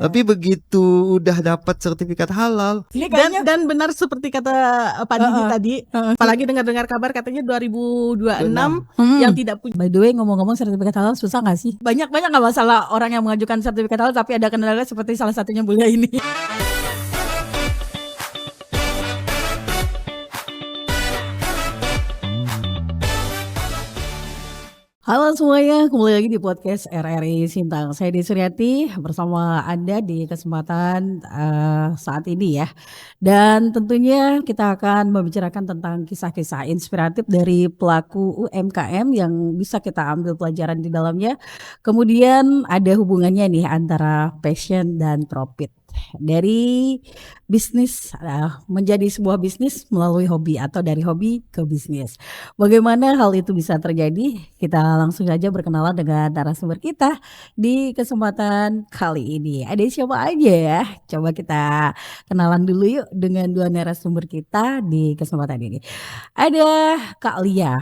Tapi begitu udah dapat sertifikat halal. Dan benar seperti kata Pak Didi tadi, apalagi dengar-dengar kabar katanya 2026 yang tidak punya. By the way, ngomong-ngomong sertifikat halal susah gak sih? Banyak gak masalah orang yang mengajukan sertifikat halal tapi ada kendala seperti salah satunya Bulia ini. Halo semuanya, kembali lagi di podcast RRI Sintang. Saya Desi Suryati bersama Anda di kesempatan saat ini ya. Dan tentunya kita akan membicarakan tentang kisah-kisah inspiratif dari pelaku UMKM yang bisa kita ambil pelajaran di dalamnya. Kemudian ada hubungannya nih antara passion dan profit. Dari bisnis menjadi sebuah bisnis melalui hobi atau dari hobi ke bisnis. Bagaimana hal itu bisa terjadi? Kita langsung saja berkenalan dengan narasumber kita di kesempatan kali ini. Ada siapa aja ya? Coba kita kenalan dulu yuk dengan dua narasumber kita di kesempatan ini. Ada Kak Lia.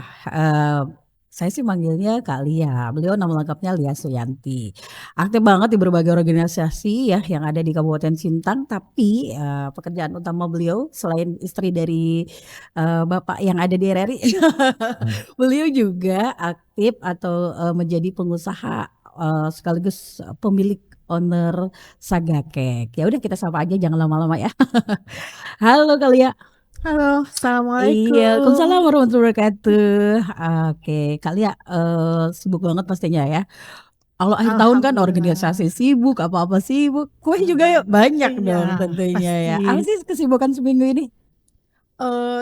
Saya sih manggilnya Kak Lia, beliau nama lengkapnya Lia Suyanti. Aktif banget di berbagai organisasi ya yang ada di Kabupaten Sintang, tapi pekerjaan utama beliau selain istri dari Bapak yang ada di RRI, beliau juga aktif atau menjadi pengusaha sekaligus pemilik owner Saga Cake. Ya udah kita sapa aja, jangan lama-lama ya. Halo Kak Lia. Halo, assalamualaikum. Iya, waalaikumsalam warahmatullahi wabarakatuh. Oke, Kak Lia sibuk banget pastinya ya. Kalau akhir tahun kan organisasi sibuk, apa-apa sibuk. Kue juga ya banyak dong tentunya ya. Apa sih kesibukan seminggu ini?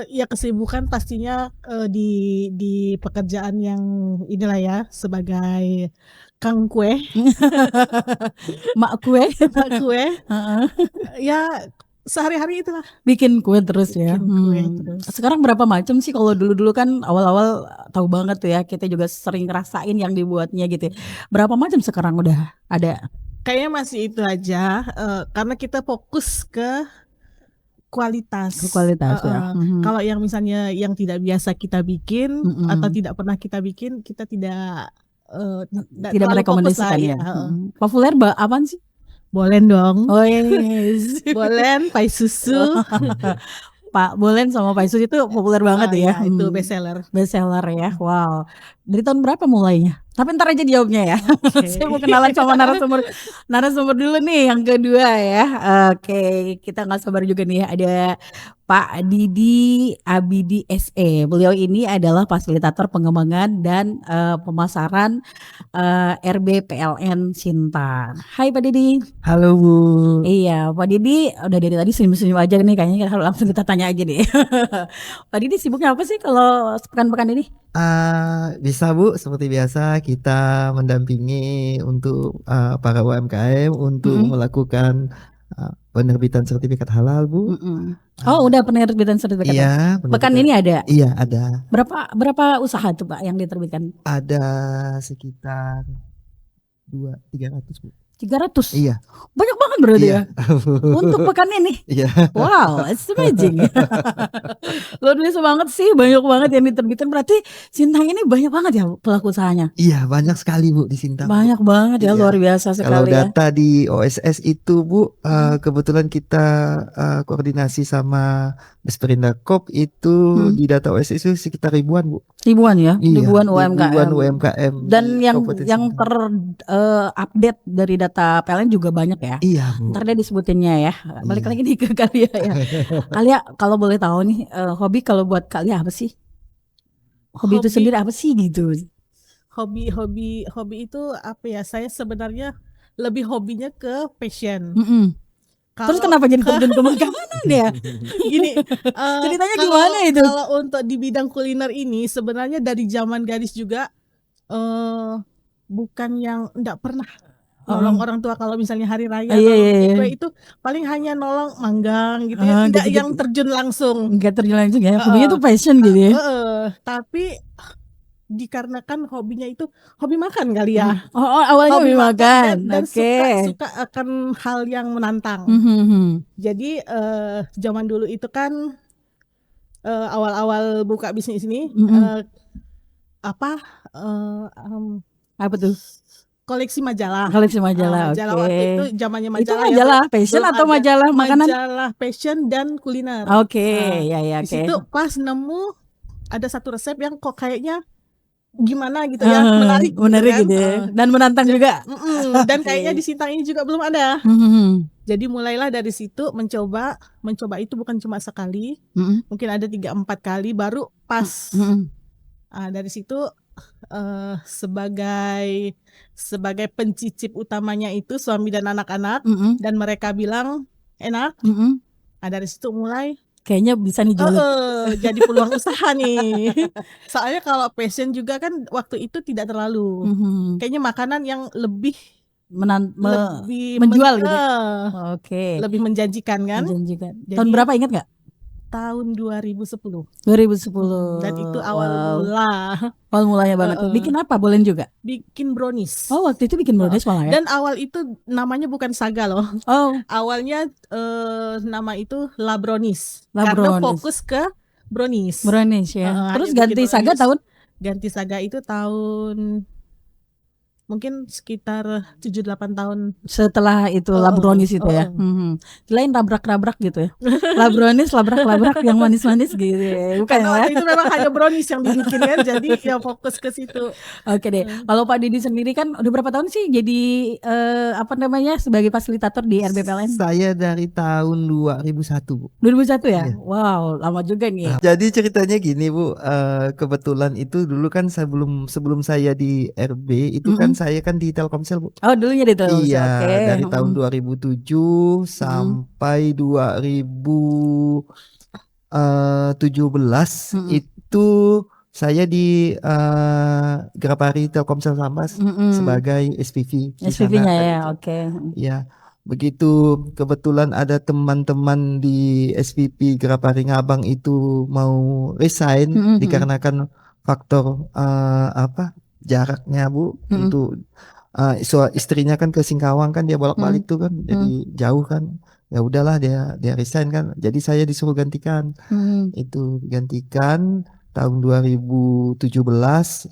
Ya kesibukan pastinya di pekerjaan yang inilah ya, sebagai Kang Kue. Mak kue. Mak kue. Ya sehari-hari itulah bikin kue terus ya. Kue terus. Sekarang berapa macam sih? Kalau dulu kan awal-awal tahu banget tuh ya, kita juga sering ngerasain yang dibuatnya gitu. Berapa macam sekarang udah ada? Kayaknya masih itu aja, karena kita fokus ke kualitas. Ya. Kalau yang misalnya yang tidak biasa kita bikin atau tidak pernah kita bikin, kita tidak merekomendasikan ya. Populer apaan sih? Bolen dong. Oh yes. Bolen, pai susu. Pak Bolen sama pai susu itu populer banget ya. Itu best seller ya. Wow. Dari tahun berapa mulainya? Tapi ntar aja dijawabnya ya. Saya mau kenalan sama narasumber dulu nih yang kedua ya. Oke, kita nggak sabar juga nih. Ada Pak Didi Abidi SE. Beliau ini adalah fasilitator pengembangan dan pemasaran RB PLN Sintang. Hai Pak Didi. Halo Bu. Iya, Pak Didi udah dari tadi senyum-senyum aja nih, kayaknya langsung kita tanya aja deh. Pak Didi sibuknya apa sih kalau pekan-pekan ini? Bisa Bu, seperti biasa kita mendampingi untuk para UMKM untuk melakukan penerbitan sertifikat halal Bu. Oh udah penerbitan sertifikat. Iya. Pekan ini ada? Iya ada. Berapa usaha tuh Pak yang diterbitkan? Ada sekitar 300 Bu. 300? Iya. Banyak banget berarti ya? Untuk pekan ini? Iya. Wow, it's amazing. Luar biasa banget sih, banyak banget yang diterbitkan. Berarti Sintang ini banyak banget ya pelaku usahanya? Iya, banyak sekali Bu di Sintang. Banyak banget ya, luar biasa sekali. Kalau data di OSS itu Bu, kebetulan kita koordinasi sama Besperindak itu di data OSS itu sekitar ribuan Bu. Ribuan ya? Iya, ribuan UMKM. Dan yang terupdate dari data PLN juga banyak ya? Iya Bu. Ntar deh disebutinnya ya. Balik lagi nih ke Kak Lia ya. Kak Lia, kalau boleh tahu nih, hobi kalau buat Kak Lia apa sih? Hobi itu sendiri apa sih gitu? Hobi itu apa ya? Saya sebenarnya lebih hobinya ke passion. Terus kenapa jadi terjun ke makanan ya? Gini, ceritanya gimana itu? Kalau untuk di bidang kuliner ini sebenarnya dari zaman gadis juga bukan yang enggak pernah nolong orang tua kalau misalnya hari raya itu paling hanya nolong manggang gitu ya, tidak yang terjun langsung. Enggak terjun langsung ya, hobinya tuh passion gitu ya. Tapi dikarenakan hobinya itu hobi makan kali ya. Awalnya hobi makan. Dan suka akan hal yang menantang. Jadi zaman dulu itu kan awal-awal buka bisnis ini apa tuh? koleksi majalah. Koleksi majalah, Majalah oke. waktu itu zamannya Itu majalah ya, majalah Bu. fashion Belum atau ada majalah makanan? majalah fashion dan kuliner. Oke, ya Di oke. situ pas nemu ada satu resep yang kok kayaknya gimana gitu ya, menarik Menarik kan. gitu ya. Dan menantang juga. Dan Oke. kayaknya di Sintang ini juga belum ada. Jadi mulailah dari situ mencoba itu bukan cuma sekali, mungkin ada 3-4 kali baru pas. Dari situ sebagai pencicip utamanya itu suami dan anak-anak, dan mereka bilang enak. Dari situ mulai kayaknya bisa nih jual. jadi peluang usaha nih. Soalnya kalau fashion juga kan waktu itu tidak terlalu. Kayaknya makanan yang lebih menjual gitu. Oke. Lebih menjanjikan kan? Menjanjikan. Jadi, tahun berapa ingat nggak? Tahun 2010. 2010. Dan itu awal mula. Awal mulanya banget. Bikin apa? Boleh juga? Bikin brownies. Oh, waktu itu bikin brownies malah ya. Dan awal itu namanya bukan Saga loh. Oh. Awalnya nama itu La Brownies. La Karena Brownies. fokus ke brownies. Brownies ya. Terus hanya ganti bikin Saga brownies. tahun? Ganti Saga itu tahun mungkin sekitar 7-8 tahun setelah itu La Brownies itu ya. Selain labrak-labrak gitu ya. La Brownies labrak-labrak yang manis-manis gitu ya. Bukan Karena ya? waktu itu memang hanya brownies yang dibikin kan, jadi ya fokus ke situ. Oke deh. Kalau Pak Didi sendiri kan udah berapa tahun sih jadi sebagai fasilitator di RBPLN? Saya dari tahun 2001, Bu. 2001 ya? Iya. Wow, lama juga nih. Jadi ceritanya gini, Bu. Kebetulan itu dulu kan sebelum saya di RB itu kan saya kan di Telkomsel, Bu. Oh, dulunya di Telkomsel. Iya, Oke. dari tahun 2007 sampai 2017 itu saya di Grapari Telkomsel Sambas sebagai SPV. SPV-nya ya, oke. Ya, begitu kebetulan ada teman-teman di SPP Grapari Ngabang itu mau resign dikarenakan faktor jaraknya, Bu. Untuk istrinya kan ke Singkawang kan, dia bolak-balik tuh kan, jadi jauh kan. Ya udahlah, dia resign kan. Jadi saya disuruh gantikan. Itu digantikan tahun 2017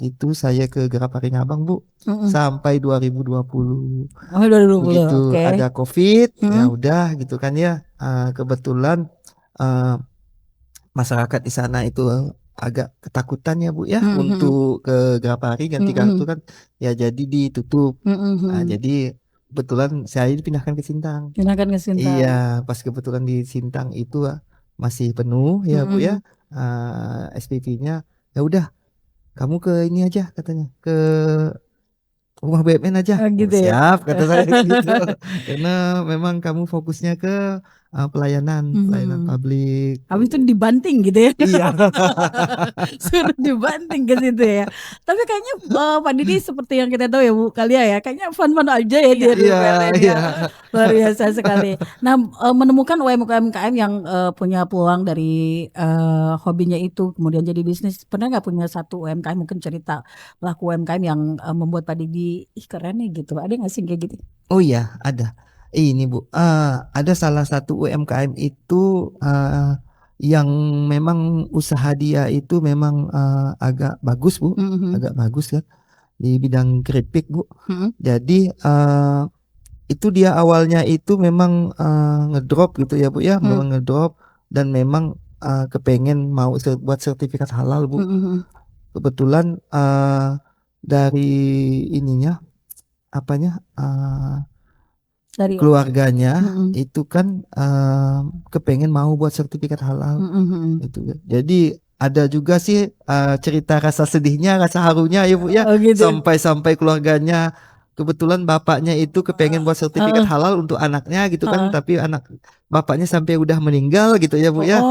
itu saya ke Grapari Ngabang, Bu. Sampai 2020. Oh, 2020. Begitu ada Covid, ya udah gitu kan ya. Kebetulan masyarakat di sana itu agak ketakutan ya, Bu ya, untuk ke Grapari ganti kartu kan, ya jadi ditutup. Jadi kebetulan saya dipindahkan ke Sintang. Pindahkan ke Sintang. Iya, pas kebetulan di Sintang itu masih penuh ya, Bu ya. SPV-nya ya udah kamu ke ini aja katanya, ke rumah BUMN aja. Gitu ya? Siap kata saya gitu. Karena memang kamu fokusnya ke pelayanan publik. Habis itu dibanting gitu ya. Iya. Suruh dibanting ke situ ya. Tapi kayaknya Pak Didi seperti yang kita tahu ya Bu Kalia ya, kayaknya fun-fun aja ya di RBPLN ya. Luar biasa sekali. Nah, menemukan UMKM yang punya peluang dari hobinya itu kemudian jadi bisnis. Pernah nggak punya satu UMKM mungkin cerita pelaku UMKM yang membuat Pak Didi keren nih gitu? Ada nggak sih kayak gitu? Oh iya, ada. Ini Bu, ada salah satu UMKM itu yang memang usaha dia itu memang agak bagus, Bu, agak bagus kan di bidang keripik, Bu. Jadi itu dia awalnya itu memang ngedrop gitu ya, Bu ya, memang ngedrop dan memang kepengen mau buat sertifikat halal, Bu. Kebetulan dari ininya dari keluarganya itu kan kepengen mau buat sertifikat halal gitu. Jadi ada juga sih cerita rasa sedihnya, rasa harunya ya, Bu ya. Gitu. Sampai keluarganya, kebetulan bapaknya itu kepengen buat sertifikat halal untuk anaknya gitu kan, tapi anak bapaknya sampai udah meninggal gitu ya, Bu ya.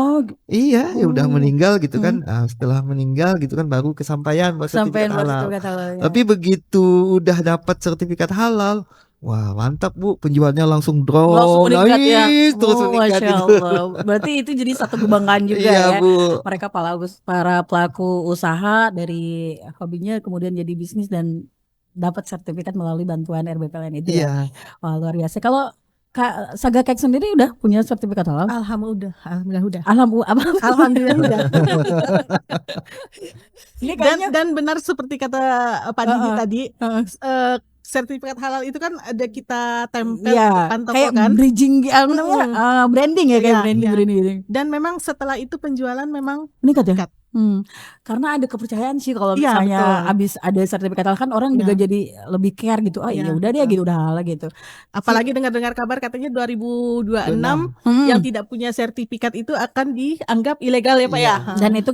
Iya, ya udah meninggal gitu kan. Setelah meninggal gitu kan baru kesampaian buat sertifikat halal. Tapi begitu udah dapat sertifikat halal, wah mantap, Bu, penjualnya langsung drop, terus meningkat gitu. Berarti itu jadi satu kebanggaan juga ya, Bu. Mereka para pelaku usaha dari hobinya kemudian jadi bisnis dan dapat sertifikat melalui bantuan RBPLN itu ya. Wah, luar biasa. Kalau Kak Saga Cake sendiri udah punya sertifikat halal? Alhamdulillah udah. Alhamdulillah udah. Dan benar seperti kata Pak Didi tadi, sertifikat halal itu kan ada kita tempel Iya, depan toko kayak kan. bridging branding ya, kayak Iya, branding. Dan memang setelah itu penjualan memang Meningkat ya? meningkat. Karena ada kepercayaan sih kalau Iya, misalnya betul. abis ada sertifikat halal kan orang juga Iya. jadi lebih care gitu. Oh Iya, iya udah dia betul. gitu, udah halal gitu. Apalagi dengar kabar katanya 2026 yang tidak punya sertifikat itu akan dianggap ilegal ya Pak ya. Dan itu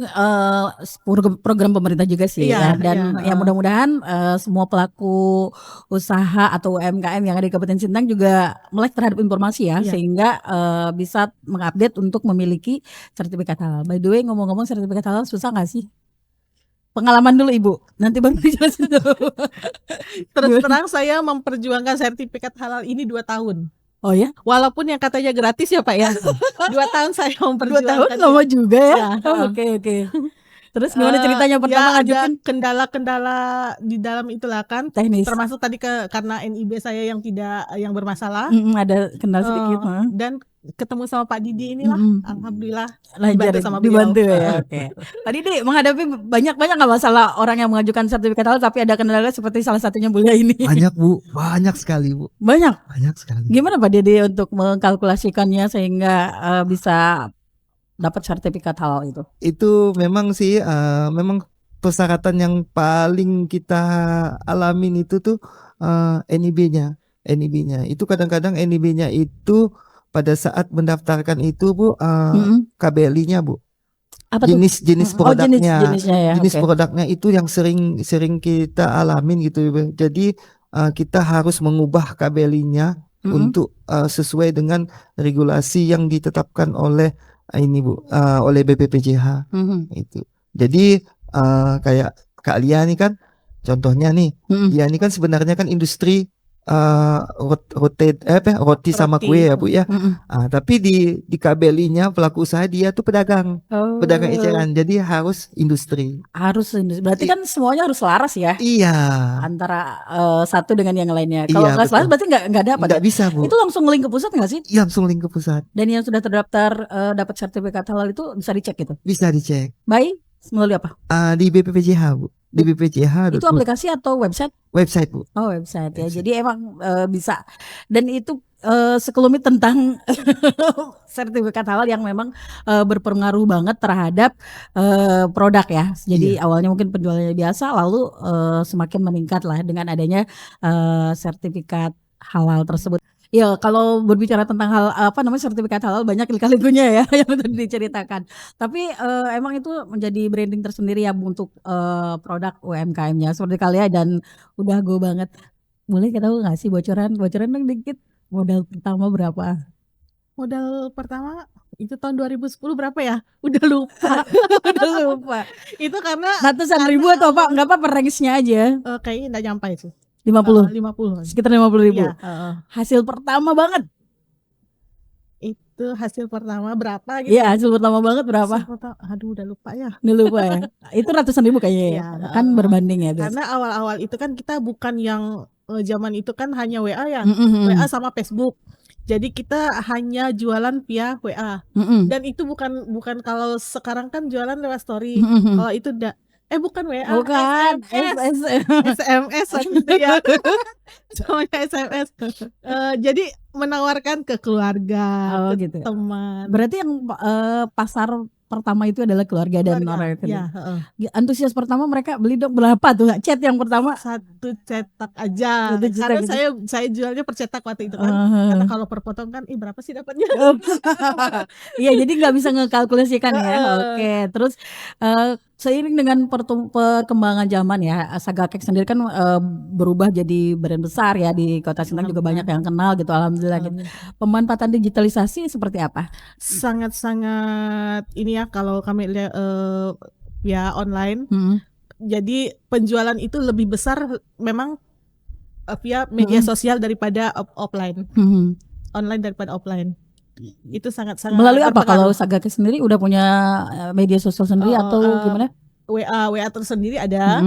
program pemerintah juga sih Iya, ya. Dan iya. ya mudah-mudahan semua pelaku usaha atau UMKM yang ada di Kabupaten Sintang juga melek terhadap informasi ya, Iya. sehingga bisa mengupdate untuk memiliki sertifikat halal. By the way, ngomong-ngomong sertifikat halal susah nggak sih? Pengalaman dulu Ibu, nanti Bang dijelasin dulu. Terus terang saya memperjuangkan sertifikat halal ini 2 tahun. Oh ya? Walaupun yang katanya gratis ya Pak ya. 2 tahun saya 2 memperjuangkan. tahun lama juga ya? Ya. Oke. Terus gimana ceritanya pertama ya, ngajuin? ada kendala-kendala di dalam itulah kan. Teknis. Termasuk tadi karena NIB saya yang bermasalah. Ada kendala sedikit. Dan ketemu sama Pak Didi inilah, alhamdulillah dibantu ya. Oke. Pak Didi menghadapi banyak nggak masalah orang yang mengajukan sertifikat halal tapi ada kendala seperti salah satunya Bulia ini? Banyak Bu, banyak sekali Bu. Banyak sekali. Gimana Pak Didi untuk mengkalkulasikannya sehingga bisa dapat sertifikat halal itu? Itu memang sih, memang persyaratan yang paling kita alamin itu tuh NIB-nya. Itu kadang-kadang NIB-nya itu pada saat mendaftarkan itu Bu, KBLI-nya Bu. Apa jenis produknya, jenis produknya itu yang sering kita alamin gitu. Jadi kita harus mengubah KBLI-nya untuk sesuai dengan regulasi yang ditetapkan oleh ini Bu, oleh BPPJH itu. Jadi kayak Kak Lia nih kan, contohnya nih, dia ini kan sebenarnya kan industri roti sama kue ya Bu ya. Tapi di KBLI-nya pelaku usaha dia tuh pedagang eceran, jadi harus industri. Berarti kan semuanya harus selaras ya? Iya. Antara satu dengan yang lainnya. Kalau nggak selaras berarti nggak dapat. Nggak bisa Bu. Itu langsung link ke pusat nggak sih? Iya, langsung link ke pusat. Dan yang sudah terdaftar dapat sertifikat halal itu bisa dicek gitu? Bisa dicek. Baik, melalui apa? Di BPPJH Bu. Di BPPJH. Itu aplikasi atau website? Website Bu. Oh website ya. Jadi emang bisa. Dan itu sekelumit tentang sertifikat halal yang memang berpengaruh banget terhadap produk ya. Jadi awalnya mungkin penjualannya biasa, lalu semakin meningkat lah dengan adanya sertifikat halal tersebut. Ya kalau berbicara tentang sertifikat halal banyak lika-likunya ya yang tadi diceritakan. Tapi emang itu menjadi branding tersendiri ya untuk produk UMKM-nya seperti kalian, dan udah go banget. Boleh kita tahu nggak sih bocoran dong dikit, modal pertama berapa? Modal pertama itu tahun 2010 berapa ya? Udah lupa. Itu karena ratusan ribu atau apa? Nggak apa-apa, range-nya aja. Kayaknya nggak nyampe itu. 50. Sekitar 50.000. Ya, hasil pertama banget. Itu hasil pertama berapa gitu? Iya, hasil pertama banget berapa? Aduh, udah lupa ya. Itu ratusan ribu kayaknya ya. Kan berbanding ya. Karena awal-awal itu kan kita bukan yang zaman itu kan hanya WA ya. WA sama Facebook. Jadi kita hanya jualan via WA. Dan itu bukan kalau sekarang kan jualan lewat story. Kalau itu bukan WA, bukan SMS gitu ya. Semuanya SMS. Jadi menawarkan ke keluarga, ke gitu. teman. Berarti yang pasar pertama itu adalah keluarga dan orang itu. Ya, antusias pertama mereka beli dong berapa tuh? Chat yang pertama 1 cetak aja. Karena saya jualnya per cetak waktu itu kan. Karena kalau per potong kan berapa sih dapatnya? Iya, jadi nggak bisa ngekalkulasikan ya. Oke, terus seiring dengan perkembangan zaman ya, Saga Cake sendiri kan berubah jadi brand besar ya di Kota Sintang, juga banyak yang kenal gitu, alhamdulillah. Gitu. Pemanfaatan digitalisasi seperti apa? Sangat ini ya, kalau kami lihat ya online. Jadi penjualan itu lebih besar memang via media sosial daripada offline. Online daripada offline. Itu sangat-sangat. Melalui apa kalau Saga Cake sendiri udah punya media sosial sendiri atau gimana? WA tersendiri ada.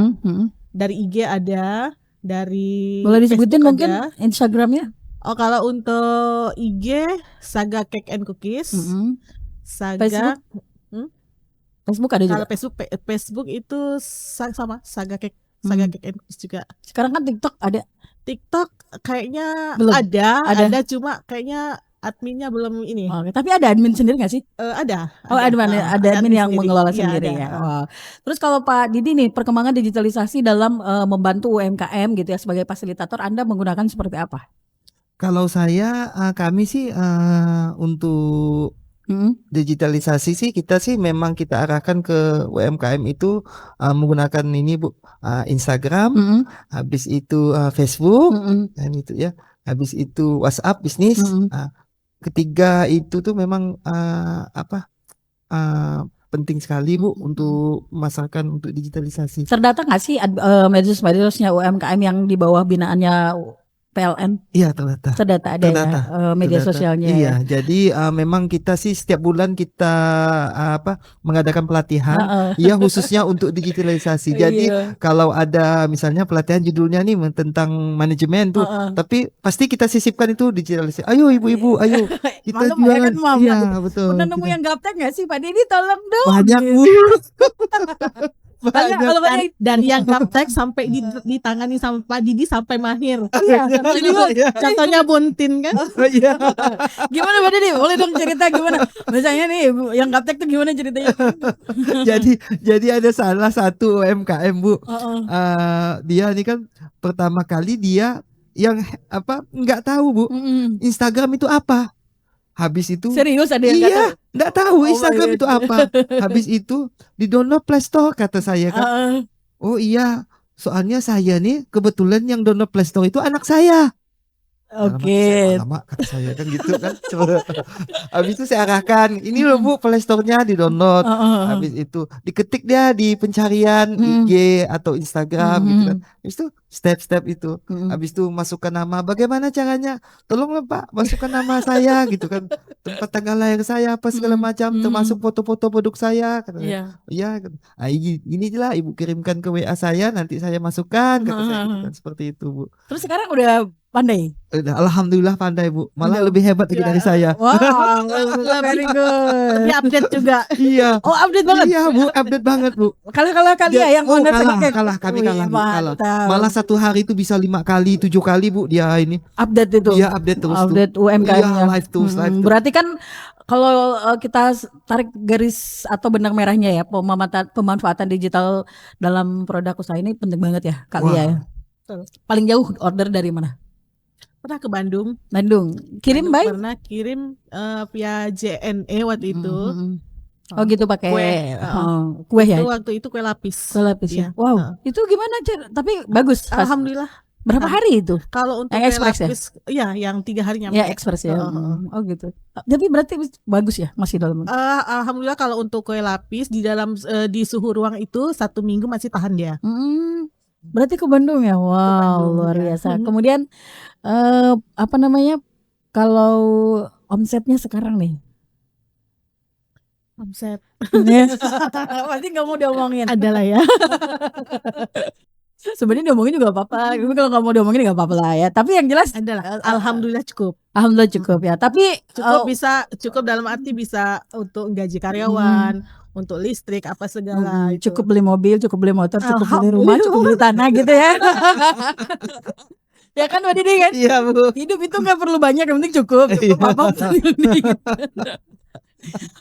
Dari IG ada, dari boleh disebutin Facebook mungkin ada. Instagramnya? Kalau untuk IG Saga Cake and Cookies. Saga Facebook ada juga. Kalau Facebook itu sama Saga Cake and Cookies juga. Sekarang kan TikTok ada. TikTok kayaknya Belum. ada cuma kayaknya adminnya belum ini. Oke, tapi ada admin sendiri nggak sih? Ada. Oh, ada admin yang sendiri. mengelola Iya, sendiri ada. ya. Oh. Terus kalau Pak Didi nih, perkembangan digitalisasi dalam membantu UMKM gitu ya sebagai fasilitator, Anda menggunakan seperti apa? Kalau saya, kami sih untuk digitalisasi sih kita sih memang kita arahkan ke UMKM itu menggunakan ini Bu, Instagram, habis itu Facebook, dan itu ya, habis itu WhatsApp bisnis. Ketiga itu tuh memang penting sekali Bu untuk memasarkan untuk digitalisasi. Terdata nggak sih medsos-medsosnya UMKM yang di bawah binaannya PLN? Iya, terdata. Terdata ada ya media sosialnya. Iya, jadi memang kita sih setiap bulan kita mengadakan pelatihan, ya khususnya untuk digitalisasi. Jadi kalau ada misalnya pelatihan judulnya nih tentang manajemen tuh, tapi pasti kita sisipkan itu digitalisasi. Ayo ibu-ibu, ayo kita jualan. Iya, betul. Udah nemu yang gaptek nggak sih Pak Didi? Tolong dong. Banyak Bu. Dan yang gaptek sampai ditangani sama Pak Didi sampai mahir. Contohnya Buntin kan. Gimana Pak Didi? Boleh dong cerita gimana? Misalnya nih yang gaptek tuh gimana ceritanya? jadi ada salah satu UMKM Bu. Dia ini kan pertama kali dia yang nggak tahu Bu. Instagram itu apa. Habis itu serius ada yang nggak tahu Instagram itu apa. Habis itu di download Play Store kata saya kan. Oh iya, soalnya saya nih kebetulan yang download Play Store itu anak saya. Oke. Lama kata saya kan gitu kan. Habis itu saya arahkan, ini loh Bu Play Store-nya di download. Habis itu diketik dia di pencarian IG atau Instagram gitu kan. Habis itu step-step itu. Habis itu masukkan nama. Bagaimana caranya? Tolonglah Pak, masukkan nama saya gitu kan. Tempat tanggal lahir saya apa segala macam, termasuk foto-foto produk saya. Katanya. Iya. Ini lah Ibu kirimkan ke WA saya, nanti saya masukkan kata saya gitu kan. Seperti itu Bu. Terus sekarang udah pandai? Alhamdulillah pandai Bu. Malah lebih hebat lagi dari saya. Wow, very good. Dia update juga. Iya. Oh, update banget. Iya Bu, update banget Bu. Kalah kali ya yang owner kalah kami kalah Bu, kalah. Malah satu hari itu bisa 5 kali, 7 kali Bu dia ini. Update itu. Iya, update terus. Update UMKM-nya. Iya, live terus. Berarti kan kalau kita tarik garis atau benang merahnya ya, pemanfaatan digital dalam produk usaha ini penting banget ya Kak Lia ya. Paling jauh order dari mana? Pernah ke Bandung. Kirim by? Pernah kirim via JNE waktu itu. Oh gitu pakai kue ya? Waktu itu kue lapis. Kue lapis ya. Wow. Itu gimana tapi bagus. Alhamdulillah. Berapa hari itu? Kalau untuk yang kue express lapis, ya yang 3 hari nyampe. Ya express ya. Oh gitu. Tapi berarti bagus ya masih dalam. Alhamdulillah kalau untuk kue lapis di dalam di suhu ruang itu 1 minggu masih tahan dia. Berarti ke Bandung ya. Wow, luar biasa. Kemudian kalau omsetnya sekarang nih? Omset. Pasti nggak mau diomongin. Adalah ya. Sebenarnya diomongin juga apa-apa. Tapi kalau nggak mau diomongin nggak apa-apa lah ya. Tapi yang jelas adalah alhamdulillah cukup. Alhamdulillah cukup ya. Tapi cukup dalam arti bisa untuk gaji karyawan, untuk listrik apa segala. Cukup beli mobil, cukup beli motor, cukup beli rumah, cukup beli tanah gitu ya. Ya kan Mbak Didi kan? Iya Bu. Hidup itu nggak perlu banyak, yang penting cukup.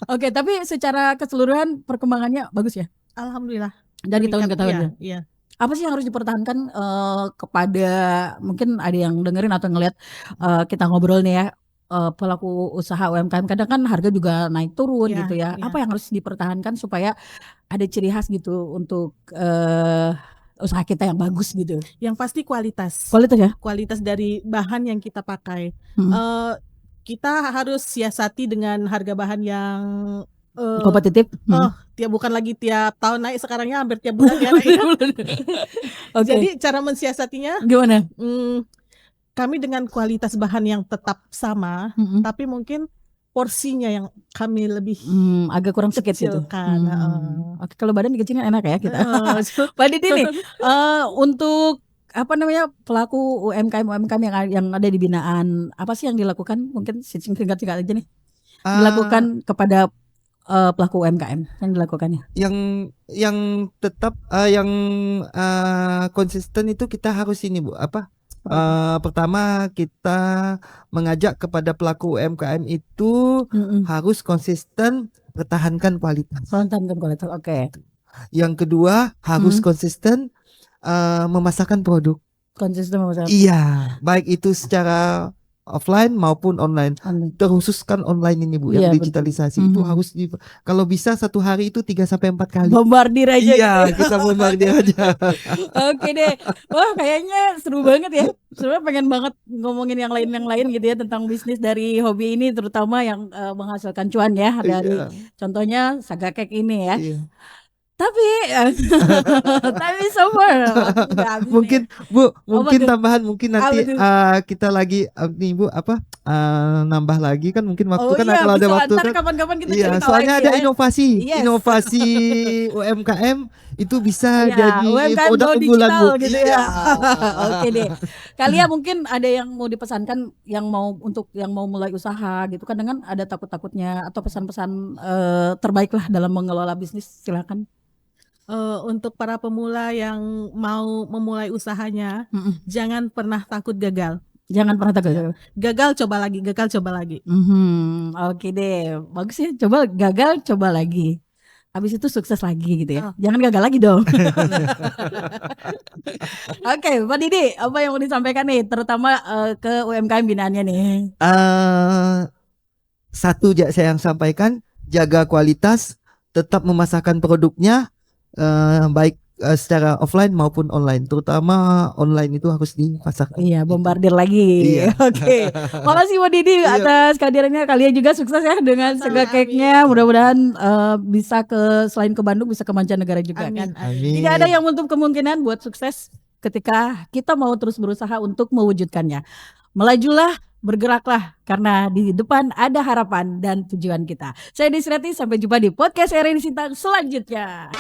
Oke, tapi secara keseluruhan perkembangannya bagus ya? Alhamdulillah. Dari tahun ke tahun. Iya. Apa sih yang harus dipertahankan kepada mungkin ada yang dengerin atau ngelihat kita ngobrol nih ya, pelaku usaha UMKM kadang kan harga juga naik turun gitu ya. Apa yang harus dipertahankan supaya ada ciri khas gitu untuk usaha kita yang bagus gitu? Yang pasti kualitas. Kualitas ya? Kualitas dari bahan yang kita pakai. Kita harus siasati dengan harga bahan yang kompetitif. Bukan lagi tiap tahun naik, sekarangnya hampir tiap bulan ya naik. Okay. Jadi cara mensiasatinya gimana? Kami dengan kualitas bahan yang tetap sama, tapi mungkin porsinya yang kami lebih agak kurang sedikit gitu. Oke, kalau badan dikecilin enak ya kita. Pak Didi nih, untuk pelaku UMKM yang ada di binaan, apa sih yang dilakukan? Mungkin singkat aja nih. Dilakukan kepada pelaku UMKM yang dilakukannya. Yang tetap yang konsisten itu kita harus ini Bu, Pertama kita mengajak kepada pelaku UMKM itu harus konsisten pertahankan kualitas. Oke. Yang kedua harus konsisten memasarkan produk. Konsisten memasarkan. Iya, baik itu secara offline maupun online. Terkhususkan online ini Bu, yang digitalisasi itu harus kalau bisa satu hari itu 3-4 kali. Bombardir aja. Iya, kita bombardir aja. Oke deh. Wah, kayaknya seru banget ya. Sebenarnya pengen banget ngomongin yang lain gitu ya tentang bisnis dari hobi ini, terutama yang menghasilkan cuan ya. Dari contohnya Saga Cake ini ya. Iya. Tapi sober mungkin Bu, mungkin tambahan mungkin nanti kita lagi nih Bu nambah lagi kan mungkin waktu kalau ada waktu kan kapan-kapan kita cerita soalnya lagi ada inovasi UMKM itu bisa jadi produk unggulan Bu gitu ya. Oke deh. Kalian mungkin ada yang mau dipesankan yang mau mulai usaha gitu kan, dengan ada takut-takutnya atau pesan-pesan terbaik lah dalam mengelola bisnis, silakan. Untuk para pemula yang mau memulai usahanya, jangan pernah takut gagal. Jangan pernah takut. Gagal coba lagi. Oke deh, bagus ya. Gagal coba lagi. Habis itu sukses lagi gitu ya. Jangan gagal lagi dong. Oke, Pak Didi, apa yang mau disampaikan nih, terutama ke UMKM binaannya nih? Satu saya yang sampaikan, jaga kualitas, tetap memasarkan produknya. Baik secara offline maupun online, terutama online itu harus dipasarkan. Iya, bombardir lagi. Iya. Oke. Makasih Pak Didi atas kehadirannya. Kalian juga sukses ya dengan Saga Cake-nya. Mudah-mudahan bisa selain ke Bandung bisa ke mancanegara juga. Amin. Kan. Tidak ada yang menutup kemungkinan buat sukses ketika kita mau terus berusaha untuk mewujudkannya. Melajulah, bergeraklah, karena di depan ada harapan dan tujuan kita. Saya Desy Riati, sampai jumpa di podcast RRI Sintang selanjutnya.